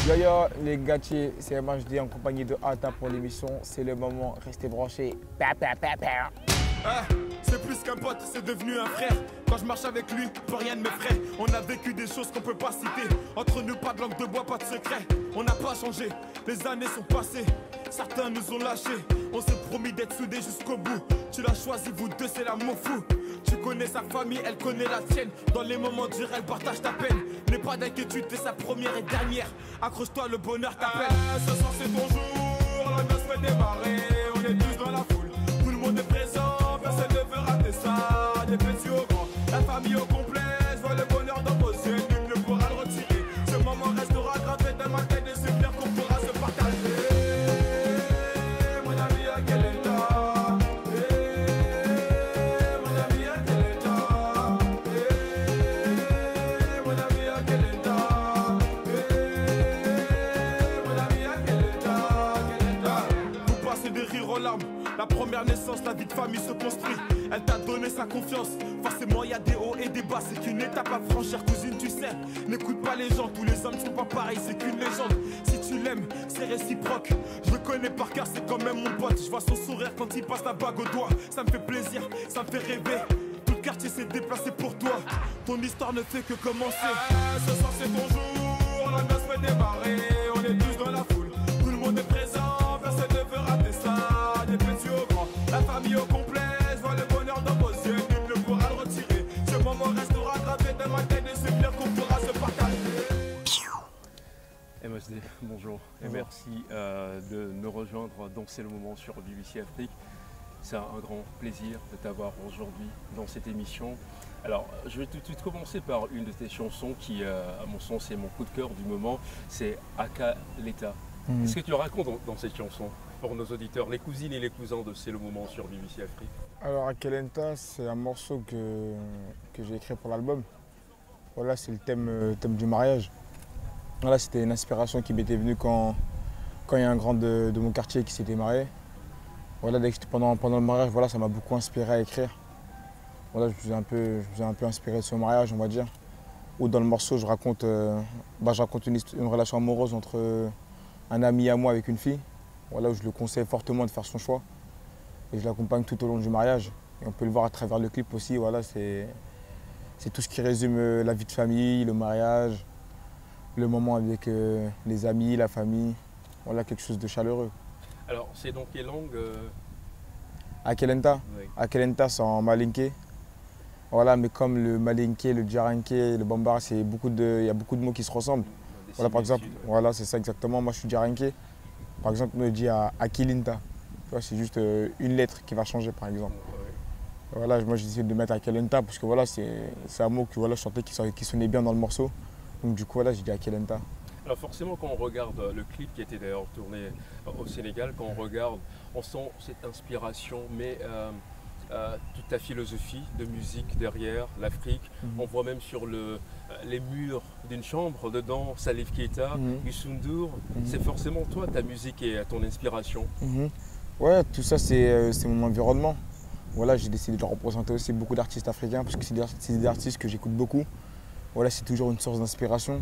Yo yo les gâtiers, c'est MHD en compagnie de Ata pour l'émission. C'est le moment, restez branchés. Ah, c'est plus qu'un pote, c'est devenu un frère. Quand je marche avec lui, plus rien ne m'effraie. On a vécu des choses qu'on peut pas citer. Entre nous, pas de langue de bois, pas de secret. On n'a pas changé, les années sont passées. Certains nous ont lâchés. On s'est promis d'être soudés jusqu'au bout. Tu l'as choisi, vous deux, c'est l'amour fou. Tu connais sa famille, elle connaît la tienne. Dans les moments durs, elle partage ta peine. N'aie pas d'inquiétude, t'es sa première et dernière. Accroche-toi, le bonheur t'appelle. Ce soir, c'est ton jour, la noce fait démarrer. On est tous dans la foule, tout le monde est présent. Personne ne veut rater ça, des petits au grand. La famille au complet, je vois le bonheur dans vos yeux. Nul ne pourra le retirer. Ce moment restera gravé dans ma tête. Des souvenirs qu'on pourra se partager. Mon ami, à quel état? Mon ami, à quel état? Mon ami, à quel état? Mon ami, à quel état? Vous passez des rires aux larmes. La première naissance, la vie de famille se construit. Elle t'a donné sa confiance. Forcément, il y a des hauts et des bas. C'est qu'une étape à franchir, cousine, tu sais. N'écoute pas les gens, tous les hommes sont pas pareils. C'est qu'une légende. Si tu l'aimes, c'est réciproque. Je le connais par cœur, c'est quand même mon pote. Je vois son sourire quand il passe la bague au doigt. Ça me fait plaisir, ça me fait rêver. Tout le quartier s'est déplacé pour toi. Ton histoire ne fait que commencer. Ce soir, c'est ton jour. La noce fait démarrer. On est tous dans la foule. Tout le monde est présent. Personne ne veut rater ça. Des petits au grand. La famille au complet, je vois le bonheur dans vos yeux, nul ne pourra le retirer. Ce moment restera gravé dans ma tête, des souvenirs qu'on pourra se partager. MHD, bonjour et merci de nous rejoindre dans C'est le moment sur BBC Afrique. C'est un grand plaisir de t'avoir aujourd'hui dans cette émission. Alors, je vais tout de suite commencer par une de tes chansons qui, à mon sens, est mon coup de cœur du moment, c'est Akaleta. Qu'est-ce que tu racontes dans cette chanson pour nos auditeurs, les cousines et les cousins de C'est le moment sur BBC Afrique? Alors Akelenta, c'est un morceau que j'ai écrit pour l'album. Voilà, c'est le thème du mariage. Voilà, c'était une inspiration qui m'était venue quand il y a un grand de mon quartier qui s'était marié. Voilà, pendant le mariage, voilà, ça m'a beaucoup inspiré à écrire. Voilà, je me suis un peu inspiré de ce mariage, on va dire. Ou dans le morceau, je raconte une relation amoureuse entre un ami à moi avec une fille. Voilà, où je le conseille fortement de faire son choix. Et je l'accompagne tout au long du mariage. Et on peut le voir à travers le clip aussi. Voilà, c'est tout ce qui résume la vie de famille, le mariage, le moment avec les amis, la famille. Voilà, quelque chose de chaleureux. Alors, c'est dans quelle langue Akelenta. Oui. Akelenta, c'est en malinké. Voilà, mais comme le malinké, le djaranké, le bambara, il y a beaucoup de mots qui se ressemblent. Voilà, par exemple, voilà, c'est ça exactement. Moi, je suis djaranké. Par exemple, on me dit Akilinta. C'est juste une lettre qui va changer, par exemple. Ouais. Voilà, moi, j'ai décidé de mettre Akelenta parce que voilà, c'est un mot que voilà, je sentais qui sonnait bien dans le morceau. Donc du coup, voilà, j'ai dit Akelenta. Alors forcément, quand on regarde le clip qui était d'ailleurs tourné au Sénégal, quand on regarde, on sent cette inspiration, mais toute ta philosophie de musique derrière, l'Afrique. On voit même sur les murs d'une chambre, dedans, Salif Keita, Youssou N'Dour. C'est forcément toi, ta musique et ton inspiration. Ouais, tout ça, c'est mon environnement. Voilà, j'ai décidé de représenter aussi beaucoup d'artistes africains parce que c'est des artistes que j'écoute beaucoup. Voilà, c'est toujours une source d'inspiration.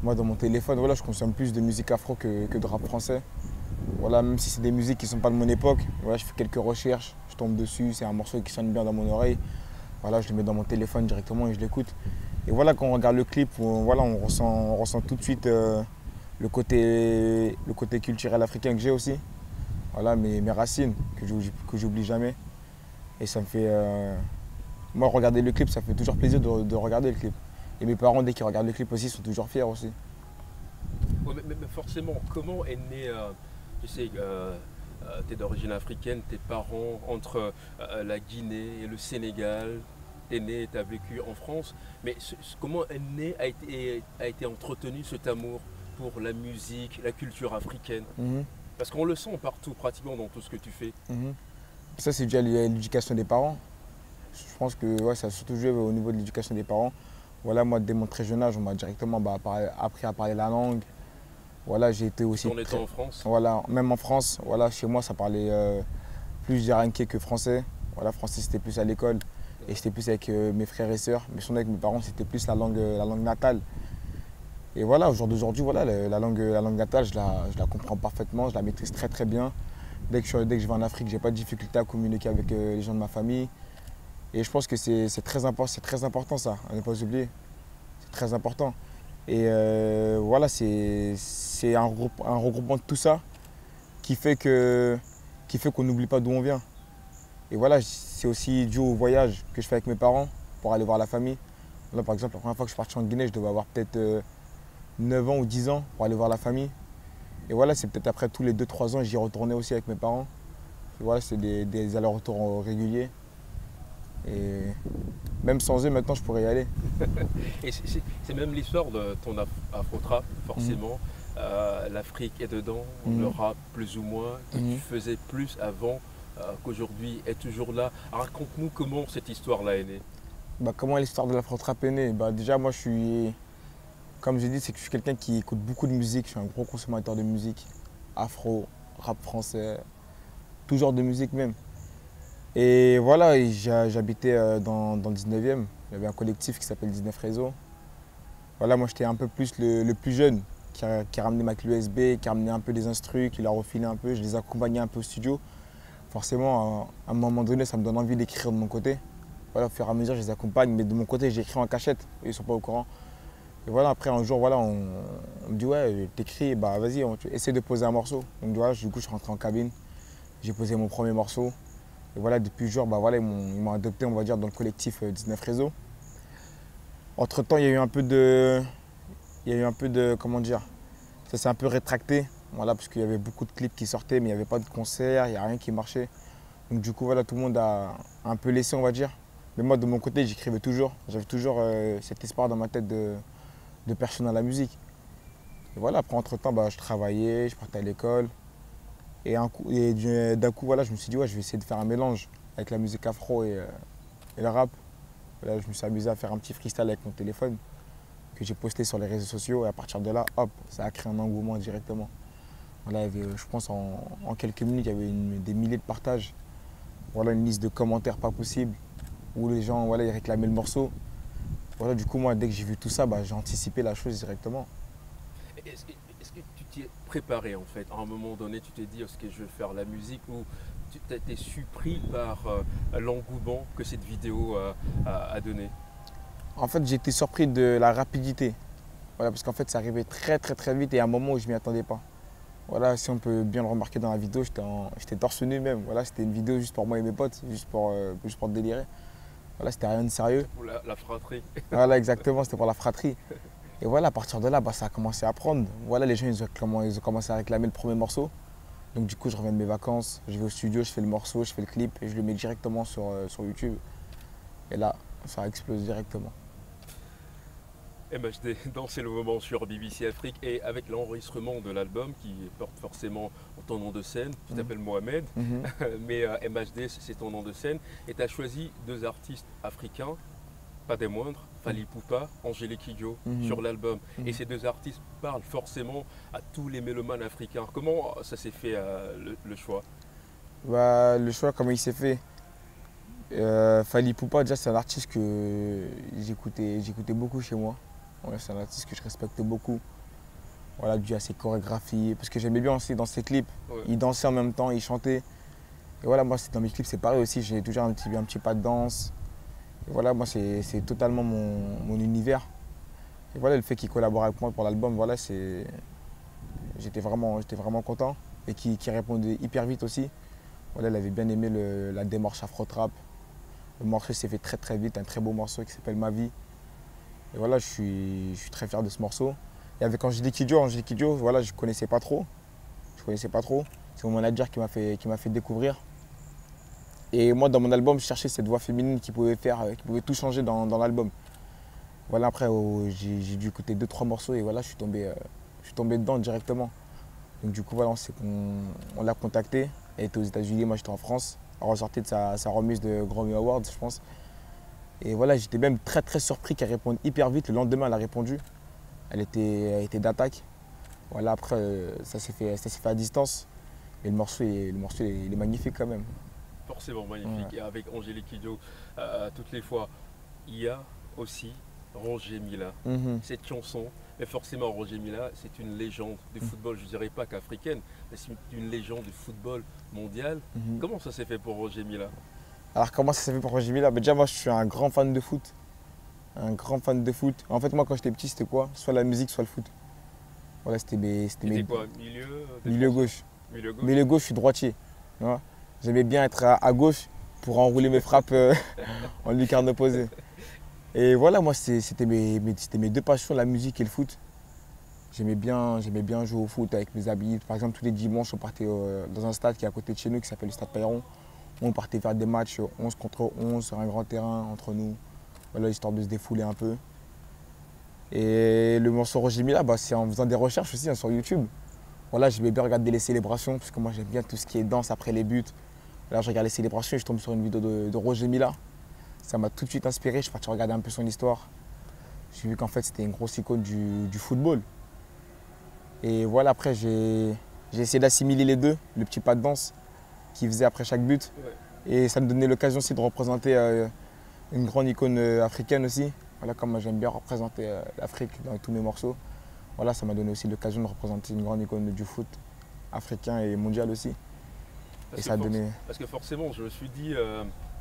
Moi, dans mon téléphone, voilà, je consomme plus de musique afro que de rap français. Voilà, même si c'est des musiques qui ne sont pas de mon époque, voilà, je fais quelques recherches, je tombe dessus, c'est un morceau qui sonne bien dans mon oreille. Voilà, je le mets dans mon téléphone directement et je l'écoute. Et voilà, quand on regarde le clip, voilà, on ressent tout de suite le côté culturel africain que j'ai aussi. Voilà, mes racines que j'oublie jamais. Et ça me fait... Moi, regarder le clip, ça fait toujours plaisir de regarder le clip. Et mes parents, dès qu'ils regardent le clip aussi, sont toujours fiers aussi. Ouais, mais forcément, comment est né, tu sais, tu es d'origine africaine, tes parents, entre la Guinée et le Sénégal, tu es né, tu as vécu en France, mais comment est né, a été entretenu cet amour pour la musique, la culture africaine? Parce qu'on le sent partout, pratiquement dans tout ce que tu fais. Ça, c'est dû à l'éducation des parents. Je pense que ouais, ça a surtout joué au niveau de l'éducation des parents. Voilà, moi, dès mon très jeune âge, on m'a directement appris à parler la langue. Voilà, j'ai été aussi... En étant en France? Voilà, même en France, voilà, chez moi, ça parlait plus djaranké que français. Voilà, français, c'était plus à l'école. Et j'étais plus avec mes frères et sœurs. Mais sinon, avec mes parents, c'était plus la langue natale. Et voilà, au jour d'aujourd'hui, voilà, la langue natale, je la comprends parfaitement, je la maîtrise très très bien. Dès que je vais en Afrique, j'ai pas de difficulté à communiquer avec les gens de ma famille. Et je pense que c'est très important ça, à ne pas oublier. C'est très important. Et voilà, c'est un regroupement de tout ça qui fait qu'on n'oublie pas d'où on vient. Et voilà, c'est aussi dû au voyage que je fais avec mes parents pour aller voir la famille. Là, par exemple, la première fois que je suis parti en Guinée, je devais avoir peut-être 9 ans ou 10 ans pour aller voir la famille. Et voilà, c'est peut-être après tous les 2-3 ans, j'y retournais aussi avec mes parents. Et voilà, c'est des allers-retours réguliers. Et même sans eux, maintenant, je pourrais y aller. Et c'est même l'histoire de ton afro-trap, forcément. L'Afrique est dedans, le rap plus ou moins, que tu faisais plus avant qu'aujourd'hui est toujours là. Raconte-nous comment cette histoire-là est née. Bah, comment l'histoire de l'afro-trap est née? Bah, déjà, moi, comme j'ai dit, c'est que je suis quelqu'un qui écoute beaucoup de musique. Je suis un gros consommateur de musique. Afro, rap français, tout genre de musique même. Et voilà, j'habitais dans le 19e. Il y avait un collectif qui s'appelle 19 Réseau. Voilà, moi j'étais un peu plus le plus jeune qui a ramené ma clé USB, qui a ramené un peu des instrus, qui l'a refilé un peu. Je les accompagnais un peu au studio. Forcément, à un moment donné, ça me donne envie d'écrire de mon côté. Voilà, au fur et à mesure, je les accompagne, mais de mon côté, j'écris en cachette. Ils ne sont pas au courant. Et voilà, après un jour, voilà, on me dit ouais, t'écris, bah vas-y, essaie de poser un morceau. Donc voilà, du coup, je suis rentré en cabine, j'ai posé mon premier morceau. Et voilà, depuis ce jour, bah voilà, ils m'ont adopté, on va dire, dans le collectif 19 Réseau. Entre-temps, il y a eu un peu de, comment dire, ça s'est un peu rétracté, voilà, parce qu'il y avait beaucoup de clips qui sortaient, mais il n'y avait pas de concert, il n'y a rien qui marchait. Donc du coup, voilà, tout le monde a un peu laissé, on va dire. Mais moi, de mon côté, j'écrivais toujours. J'avais toujours cet espoir dans ma tête de percer dans la musique. Et voilà, après, entre-temps, bah, je travaillais, je partais à l'école. Et d'un coup, voilà, je me suis dit, ouais, je vais essayer de faire un mélange avec la musique afro et le rap. Voilà, je me suis amusé à faire un petit freestyle avec mon téléphone que j'ai posté sur les réseaux sociaux. Et à partir de là, hop, ça a créé un engouement directement. Voilà, il y avait, je pense en quelques minutes, il y avait des milliers de partages. Voilà, une liste de commentaires pas possible où les gens voilà, ils réclamaient le morceau. Voilà, du coup, moi, dès que j'ai vu tout ça, bah, j'ai anticipé la chose directement. Est-ce que tu t'y es préparé en fait? À un moment donné, tu t'es dit est-ce que je vais faire la musique ou tu t'es été surpris par l'engouement que cette vidéo a donné? En fait, j'ai été surpris de la rapidité. Voilà, parce qu'en fait, ça arrivait très très très vite et à un moment où je ne m'y attendais pas. Voilà, si on peut bien le remarquer dans la vidéo, j'étais torse nu même. Voilà, c'était une vidéo juste pour moi et mes potes, juste pour délirer. Voilà, c'était rien de sérieux. Pour la fratrie. Voilà, exactement, c'était pour la fratrie. Et voilà, à partir de là, bah, ça a commencé à prendre. Voilà, les gens, ils ont commencé à réclamer le premier morceau. Donc du coup, je reviens de mes vacances, je vais au studio, je fais le morceau, je fais le clip et je le mets directement sur YouTube. Et là, ça explose directement. MHD, Danser le moment sur BBC Afrique et avec l'enregistrement de l'album qui porte forcément ton nom de scène, tu t'appelles Mohamed, mais MHD c'est ton nom de scène et tu as choisi deux artistes africains, pas des moindres, Fally Ipupa, Angélique Kidjo sur l'album. Et ces deux artistes parlent forcément à tous les mélomanes africains. Comment ça s'est fait le choix? Bah, le choix, comment il s'est fait? Fally Ipupa, déjà, c'est un artiste que j'écoutais beaucoup chez moi. Ouais, c'est un artiste que je respecte beaucoup. Voilà, dû à ses chorégraphies, parce que j'aimais bien aussi dans ses clips. Ouais. Il dansait en même temps, il chantait. Et voilà, moi, dans mes clips, c'est pareil aussi. J'ai toujours un petit pas de danse. Et voilà, moi, c'est totalement mon univers. Et voilà, le fait qu'il collabore avec moi pour l'album, voilà, j'étais vraiment content. Et qu'il répondait hyper vite aussi. Voilà, il avait bien aimé la démarche afro-trap. Le morceau s'est fait très très vite, un très beau morceau qui s'appelle Ma vie. Et voilà, je suis très fier de ce morceau. Et avec Angélique Kidjo, voilà, je ne connaissais pas trop. C'est mon manager qui m'a fait découvrir. Et moi, dans mon album, je cherchais cette voix féminine qui pouvait tout changer dans l'album. Voilà, après, j'ai dû écouter 2-3 morceaux et voilà, je suis tombé dedans directement. Donc du coup, voilà, on l'a contacté. Elle était aux États-Unis, moi j'étais en France. Elle ressortait de sa remise de Grammy Awards, je pense. Et voilà, j'étais même très très surpris qu'elle réponde hyper vite. Le lendemain, elle a répondu. Elle était d'attaque. Voilà, après, ça s'est fait à distance. Mais le morceau, il est magnifique quand même. Forcément magnifique. Ouais. Et avec Angélique Kidjo, toutes les fois, il y a aussi Roger Mila. Cette chanson, Mais forcément, Roger Milla, c'est une légende du football, je ne dirais pas qu'africaine, mais c'est une légende du football mondial. Comment ça s'est fait pour Roger Milla? Alors comment ça s'est fait pour Roger Milla? Déjà moi je suis un grand fan de foot. Un grand fan de foot. En fait moi quand j'étais petit c'était quoi? Soit la musique, soit le foot. Voilà, c'était mes... quoi? Milieu gauche. Milieu gauche. Milieu gauche, je suis droitier. J'aimais bien être à gauche pour enrouler mes frappes en lucarne opposée. Et voilà, moi, c'était mes deux passions, la musique et le foot. J'aimais bien jouer au foot avec mes amis. Par exemple, tous les dimanches, on partait dans un stade qui est à côté de chez nous, qui s'appelle le Stade Payron. On partait faire des matchs 11 contre 11 sur un grand terrain entre nous, voilà, histoire de se défouler un peu. Et le morceau Roger Milla, c'est en faisant des recherches aussi sur YouTube. Voilà, j'aimais bien regarder les célébrations, parce que moi j'aime bien tout ce qui est danse après les buts. Là, je regarde les célébrations et je tombe sur une vidéo de Roger Milla. Ça m'a tout de suite inspiré, je suis parti regarder un peu son histoire. J'ai vu qu'en fait c'était une grosse icône du football. Et voilà, après j'ai essayé d'assimiler les deux, le petit pas de danse qu'il faisait après chaque but. Ouais. Et ça me donnait l'occasion aussi de représenter une grande icône africaine aussi. Voilà, comme moi j'aime bien représenter l'Afrique dans tous mes morceaux. Voilà, ça m'a donné aussi l'occasion de représenter une grande icône du foot africain et mondial aussi. Parce que forcément, je me suis dit,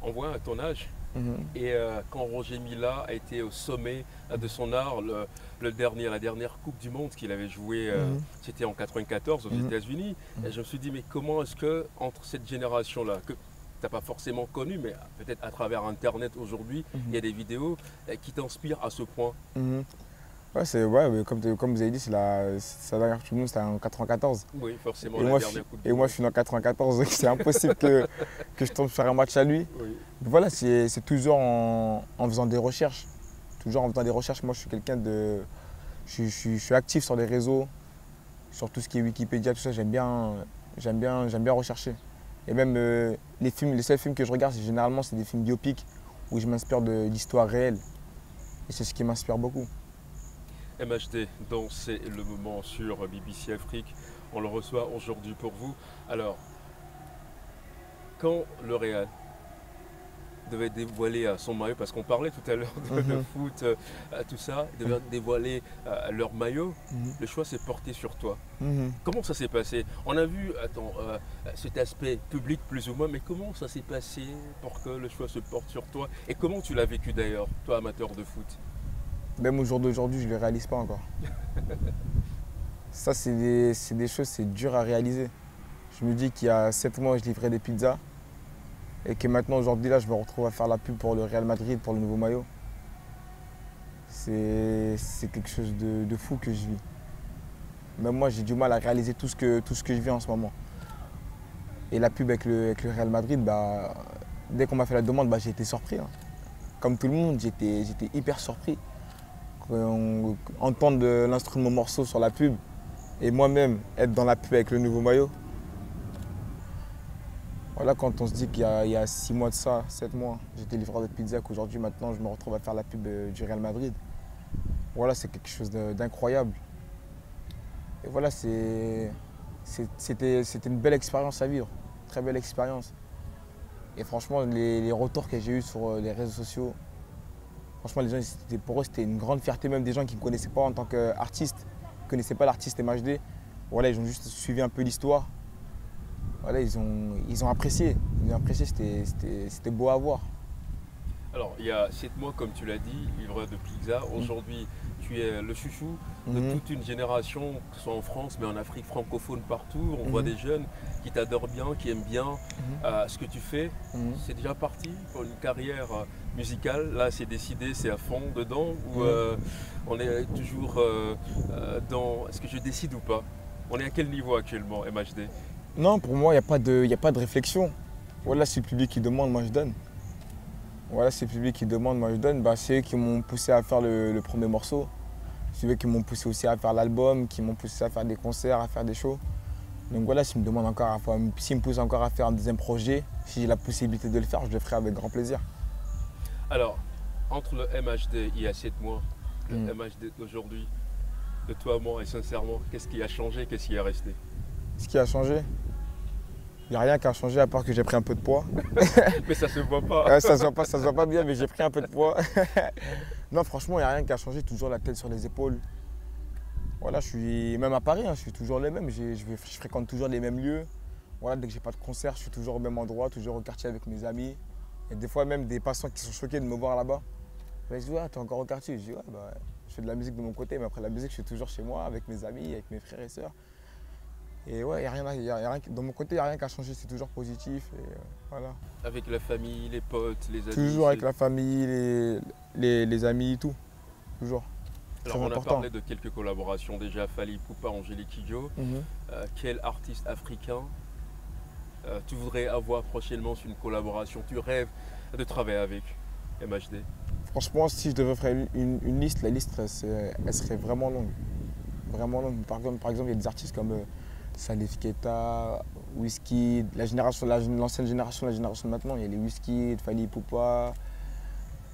on voit à ton âge, et quand Roger Milla a été au sommet de son art, la dernière Coupe du Monde qu'il avait jouée, c'était en 1994 aux États-Unis, et je me suis dit, mais comment est-ce que entre cette génération-là, que tu n'as pas forcément connue, mais peut-être à travers Internet aujourd'hui, il y a des vidéos qui t'inspirent à ce point? Ouais, comme vous avez dit, sa dernière Coupe du Monde, c'était en 1994. Oui, forcément, et moi, je suis né en 1994, donc c'est impossible que je tombe sur un match à lui. Oui. Voilà, c'est toujours en faisant des recherches. Toujours en faisant des recherches. Moi, je suis quelqu'un de... Je suis actif sur les réseaux, sur tout ce qui est Wikipédia, tout ça. J'aime bien rechercher. Et même les seuls films que je regarde, généralement, c'est des films biopiques où je m'inspire d'histoires réelles. Et c'est ce qui m'inspire beaucoup. MHD, donc c'est le moment sur BBC Afrique. On le reçoit aujourd'hui pour vous. Alors, quand le Real devait dévoiler son maillot, parce qu'on parlait tout à l'heure de foot, tout ça, devait dévoiler leur maillot, le choix s'est porté sur toi. Comment ça s'est passé? On a vu cet aspect public plus ou moins, mais comment ça s'est passé pour que le choix se porte sur toi? Et comment tu l'as vécu d'ailleurs, toi amateur de foot? Même au jour d'aujourd'hui, je ne le réalise pas encore. Ça, c'est des choses, c'est dur à réaliser. Je me dis qu'il y a 7 mois, je livrais des pizzas et que maintenant, aujourd'hui, là, je me retrouve à faire la pub pour le Real Madrid, pour le nouveau maillot. C'est quelque chose de fou que je vis. Même moi, j'ai du mal à réaliser tout ce que je vis en ce moment. Et la pub avec le Real Madrid, dès qu'on m'a fait la demande, j'ai été surpris. Hein. Comme tout le monde, j'étais hyper surpris. Entendre l'instru de mon morceau sur la pub et moi-même être dans la pub avec le nouveau maillot. Voilà, quand on se dit qu'il y a 6 mois de ça, 7 mois, j'étais livreur de pizza, qu'aujourd'hui maintenant je me retrouve à faire la pub du Real Madrid. Voilà, c'est quelque chose d'incroyable. Et voilà, c'était une belle expérience à vivre, très belle expérience. Et franchement, les retours que j'ai eus sur les réseaux sociaux, franchement, les gens, pour eux, c'était une grande fierté, même des gens qui ne me connaissaient pas en tant qu'artiste, qui ne connaissaient pas l'artiste MHD. Voilà, ils ont juste suivi un peu l'histoire. Voilà, ils ont apprécié. Ils ont apprécié, c'était beau à voir. Alors, il y a 7 mois, comme tu l'as dit, livreur de pizza. Aujourd'hui, tu es le chouchou de toute une génération, que ce soit en France, mais en Afrique francophone partout. On voit des jeunes qui t'adorent bien, qui aiment bien ce que tu fais. C'est déjà parti pour une carrière musicale. Là, c'est décidé, c'est à fond dedans. Ou on est toujours dans est-ce que je décide ou pas? On est à quel niveau actuellement, MHD? Non, pour moi, il n'y a pas de réflexion. Voilà, c'est le public qui demande, moi je donne. Voilà, c'est le public qui demande, moi je donne. C'est eux qui m'ont poussé à faire le premier morceau. C'est eux qui m'ont poussé aussi à faire l'album, qui m'ont poussé à faire des concerts, à faire des shows. Donc voilà, s'ils me poussent encore à faire un deuxième projet, si j'ai la possibilité de le faire, je le ferai avec grand plaisir. Alors, entre le MHD il y a 7 mois, le MHD d'aujourd'hui, de toi à moi et sincèrement, qu'est-ce qui a changé, qu'est-ce qui est resté? Ce qui a changé? Il n'y a rien qui a changé à part que j'ai pris un peu de poids. Mais ça se voit pas. Ça se voit pas bien, mais j'ai pris un peu de poids. Non, franchement, il n'y a rien qui a changé. Toujours la tête sur les épaules. Voilà, je suis même à Paris, hein, je suis toujours le même. Je fréquente toujours les mêmes lieux. Voilà, dès que j'ai pas de concert, je suis toujours au même endroit, toujours au quartier avec mes amis. Et des fois même des passants qui sont choqués de me voir là-bas. Ils me disent ouais, t'es encore au quartier. Je dis ouais, bah, je fais de la musique de mon côté, mais après la musique, je suis toujours chez moi avec mes amis, avec mes frères et sœurs. Et ouais, de mon côté, il n'y a rien qu'à changer, c'est toujours positif. Et, voilà. Avec la famille, les potes, les amis. Toujours avec la famille, les amis, tout. Toujours. Alors Très on a important. parlé de quelques collaborations déjà, Fally Ipupa, Angélique Kidjo. Quel artiste africain tu voudrais avoir prochainement sur une collaboration? Tu rêves de travailler avec MHD? Franchement, si je devais faire une liste, la liste elle serait vraiment longue. Vraiment longue. Par exemple, il y a des artistes comme Salif Keita, Wizkid, l'ancienne génération, la génération de maintenant. Il y a les Wizkid, Fally Ipupa,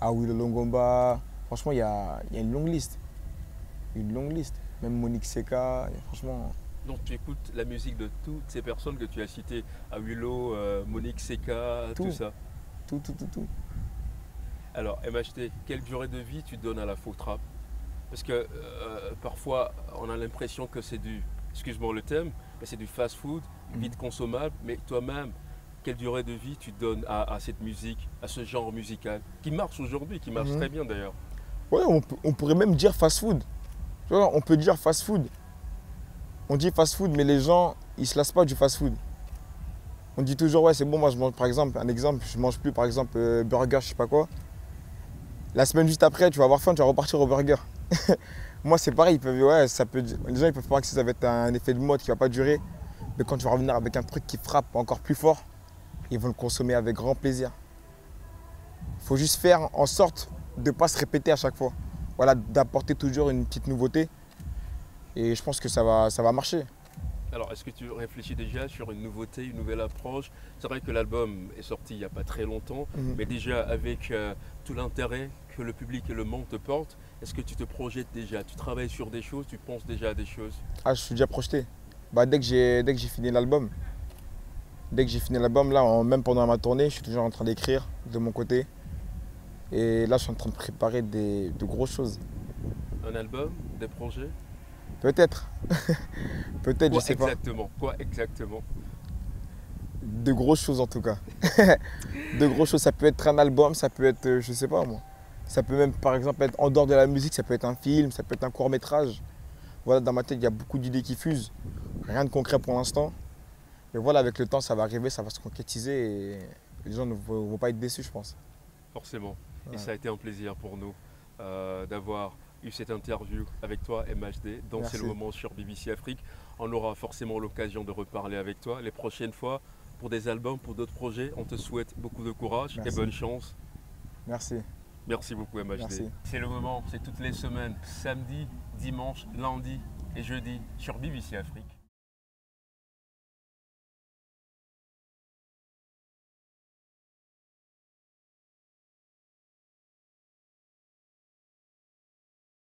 Awilo Longomba. Franchement, il y a une longue liste. Une longue liste. Même Monique Seka, franchement. Donc tu écoutes la musique de toutes ces personnes que tu as citées, Awilo, Monique Seka, tout ça. Tout. Alors MHD, quelle durée de vie tu donnes à la faux trap? Parce que parfois on a l'impression que c'est du, excuse-moi le thème, mais c'est du fast-food, vite consommable. Mais toi-même, quelle durée de vie tu donnes à cette musique, à ce genre musical, qui marche aujourd'hui, qui marche très bien d'ailleurs? Ouais, on pourrait même dire fast-food. Tu vois, on peut dire fast-food. On dit fast-food, mais les gens, ils se lassent pas du fast-food. On dit toujours, ouais, c'est bon, moi je mange, par exemple, je mange plus, par exemple, burger, je sais pas quoi. La semaine juste après, tu vas avoir faim, tu vas repartir au burger. Moi, c'est pareil, les gens ils peuvent croire que ça va être un effet de mode qui va pas durer. Mais quand tu vas revenir avec un truc qui frappe encore plus fort, ils vont le consommer avec grand plaisir. Il faut juste faire en sorte de ne pas se répéter à chaque fois. Voilà, d'apporter toujours une petite nouveauté. Et je pense que ça va marcher. Alors, est-ce que tu réfléchis déjà sur une nouveauté, une nouvelle approche? C'est vrai que l'album est sorti il n'y a pas très longtemps, mais déjà avec tout l'intérêt que le public et le monde te portent, est-ce que tu te projettes déjà? Tu travailles sur des choses, tu penses déjà à des choses? Ah, je suis déjà projeté. Bah, dès que j'ai fini l'album, là, même pendant ma tournée, je suis toujours en train d'écrire de mon côté. Et là, je suis en train de préparer de grosses choses. Un album, des projets? Peut-être. Peut-être, je sais pas. Quoi exactement? De grosses choses en tout cas. De grosses choses, ça peut être un album, ça peut être, je sais pas moi. Ça peut même par exemple être en dehors de la musique, ça peut être un film, ça peut être un court-métrage. Voilà, dans ma tête, il y a beaucoup d'idées qui fusent. Rien de concret pour l'instant. Mais voilà, avec le temps, ça va arriver, ça va se concrétiser et les gens ne vont pas être déçus, je pense. Forcément. Ouais. Et ça a été un plaisir pour nous d'avoir eu cette interview avec toi, MHD, dans C'est le moment sur BBC Afrique. On aura forcément l'occasion de reparler avec toi les prochaines fois pour des albums, pour d'autres projets. On te souhaite beaucoup de courage et bonne chance. Merci. Merci beaucoup, MHD. C'est le moment, c'est toutes les semaines, samedi, dimanche, lundi et jeudi sur BBC Afrique.